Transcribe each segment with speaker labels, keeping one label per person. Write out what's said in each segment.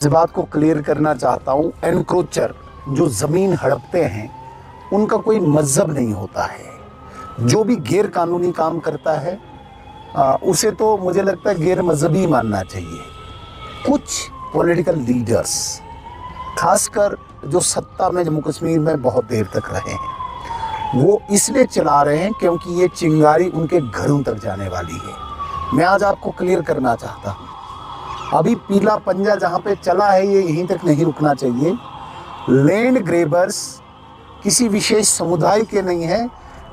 Speaker 1: इस बात को क्लियर करना चाहता हूँ, एनक्रोचर जो ज़मीन हड़पते हैं उनका कोई मजहब नहीं होता है। जो भी गैर कानूनी काम करता है उसे तो मुझे लगता है गैर मजहबी मानना चाहिए। कुछ पॉलिटिकल लीडर्स, खासकर जो सत्ता में जम्मू कश्मीर में बहुत देर तक रहे हैं, वो इसलिए चला रहे हैं क्योंकि ये चिंगारी उनके घरों तक जाने वाली है। मैं आज आपको क्लियर करना चाहता हूँ, अभी पीला पंजा जहाँ पे चला है ये यहीं तक नहीं रुकना चाहिए। लैंड ग्रेबर्स किसी विशेष समुदाय के नहीं है।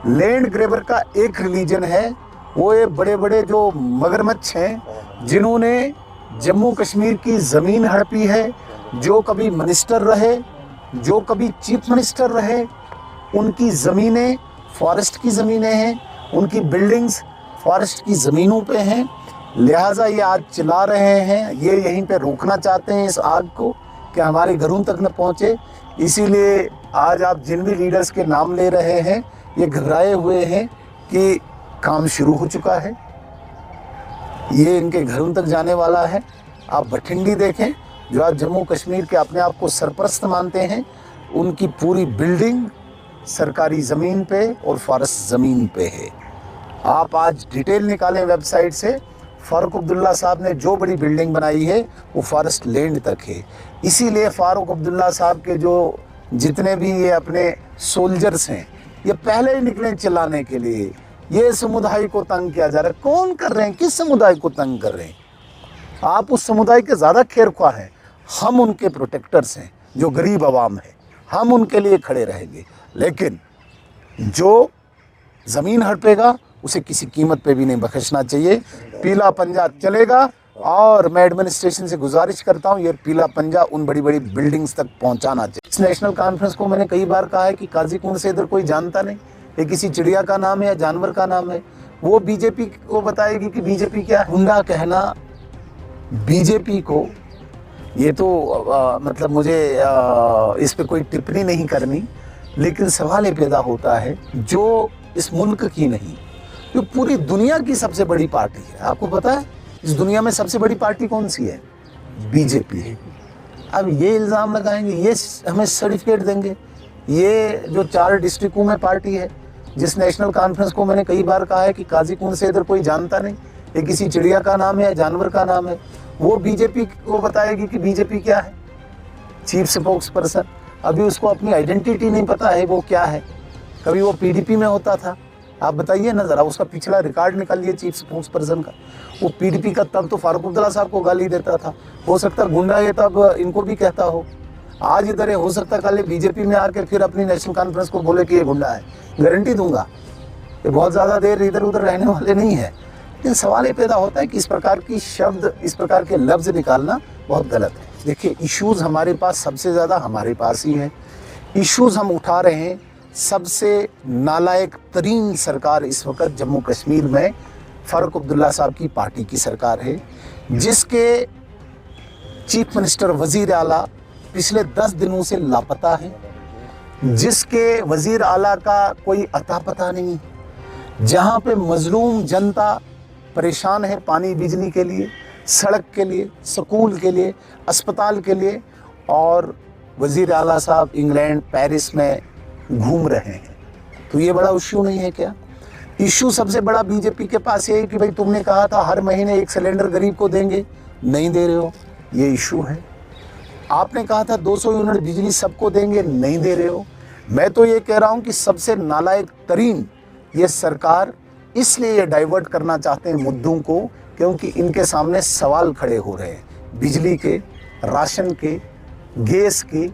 Speaker 1: लैंड ग्रेबर का एक रिलीजन है, वो ये बड़े बड़े जो मगरमच्छ हैं जिन्होंने जम्मू कश्मीर की ज़मीन हड़पी है। जो कभी मिनिस्टर रहे, जो कभी चीफ मिनिस्टर रहे, उनकी ज़मीनें फॉरेस्ट की ज़मीनें हैं, उनकी बिल्डिंग्स फॉरेस्ट की ज़मीनों पे हैं। लिहाजा ये आज चिल्ला रहे हैं, ये यहीं पे रोकना चाहते हैं इस आग को कि हमारे घरों तक न पहुँचे। इसीलिए आज आप जिन भी लीडर्स के नाम ले रहे हैं ये घबराए हुए हैं कि काम शुरू हो चुका है, ये इनके घरों तक जाने वाला है। आप भटिंडी देखें, जो आज जम्मू कश्मीर के अपने आप को सरपरस्त मानते हैं, उनकी पूरी बिल्डिंग सरकारी ज़मीन पे और फॉरेस्ट ज़मीन पे है। आप आज डिटेल निकालें वेबसाइट से, फारूक अब्दुल्ला साहब ने जो बड़ी बिल्डिंग बनाई है वो फॉरेस्ट लैंड तक है। इसीलिए फारूक अब्दुल्ला साहब के जो जितने भी ये अपने सोल्जर्स हैं, ये पहले ही निकले चिल्लाने के लिए। ये समुदाय को तंग किया जा रहा है। कौन कर रहे हैं, किस समुदाय को तंग कर रहे हैं? आप उस समुदाय के ज़्यादा खैरख्वाह हैं, हम उनके प्रोटेक्टर्स हैं। जो गरीब आवाम है हम उनके लिए खड़े रहेंगे, लेकिन जो ज़मीन हड़पेगा उसे किसी कीमत पे भी नहीं बख्शना चाहिए। पीला पंजा चलेगा और मैं एडमिनिस्ट्रेशन से गुजारिश करता हूँ ये पीला पंजा उन बड़ी बड़ी बिल्डिंग्स तक पहुँचाना चाहिए। इस नेशनल कॉन्फ्रेंस को मैंने कई बार कहा है कि काजी कुंड से इधर कोई जानता नहीं, ये किसी चिड़िया का नाम है या जानवर का नाम है। वो बीजेपी को बताएगी कि बीजेपी क्या है। गुंडा कहना बीजेपी को, ये तो मतलब मुझे इस पे कोई टिप्पणी नहीं करनी, लेकिन सवाल ये पैदा होता है जो इस मुल्क की नहीं, जो पूरी दुनिया की सबसे बड़ी पार्टी है। आपको पता है इस दुनिया में सबसे बड़ी पार्टी कौन सी है? बीजेपी है। अब ये इल्ज़ाम लगाएंगे, ये हमें सर्टिफिकेट देंगे, ये जो 4 डिस्ट्रिक्टों में पार्टी है, जिस नेशनल कॉन्फ्रेंस को मैंने कई बार कहा है कि काजी कुंड से इधर कोई जानता नहीं, ये किसी चिड़िया का नाम है या जानवर का नाम है, वो बीजेपी को बताएगी कि बीजेपी क्या है। चीफ स्पोक्स पर्सन, अभी उसको अपनी आइडेंटिटी नहीं पता है वो क्या है। कभी वो पीडीपी में होता था, आप बताइए ना ज़रा, उसका पिछला रिकॉर्ड निकालिए चीफ स्पोक्स पर्सन का। वो पीडीपी का तब तो फारूक अब्दुल्ला साहब को गाली देता था, हो सकता है गुंडा ये तब इनको भी कहता हो। आज इधर हो सकता है कल बीजेपी में आके फिर अपनी नेशनल कॉन्फ्रेंस को बोले कि ये गुंडा है। गारंटी दूंगा ये बहुत ज़्यादा देर इधर उधर रहने वाले नहीं है। लेकिन सवाल ये पैदा होता है कि इस प्रकार की शब्द, इस प्रकार के लफ्ज़ निकालना बहुत गलत है। देखिए, इश्यूज़ हमारे पास सबसे ज़्यादा हमारे पास ही है। इश्यूज़ हम उठा रहे हैं। सबसे नालायक तरीन सरकार इस वक्त जम्मू कश्मीर में फारूक अब्दुल्ला साहब की पार्टी की सरकार है, जिसके चीफ मिनिस्टर वज़ीर आला पिछले 10 दिनों से लापता है, जिसके वज़ीर आला का कोई अता पता नहीं, जहां पे मजलूम जनता परेशान है पानी बिजली के लिए, सड़क के लिए, स्कूल के लिए, अस्पताल के लिए, और वज़ीर आला साहब इंग्लैंड पेरिस में घूम रहे हैं। तो ये बड़ा इशू नहीं है क्या? इशू सबसे बड़ा बीजेपी के पास ये है कि भाई तुमने कहा था हर महीने 1 सिलेंडर गरीब को देंगे, नहीं दे रहे हो, ये इशू है। आपने कहा था 200 यूनिट बिजली सबको देंगे, नहीं दे रहे हो। मैं तो ये कह रहा हूँ कि सबसे नालायक तरीन ये सरकार इसलिए ये डाइवर्ट करना चाहते हैं मुद्दों को, क्योंकि इनके सामने सवाल खड़े हो रहे हैं बिजली के, राशन के, गैस के,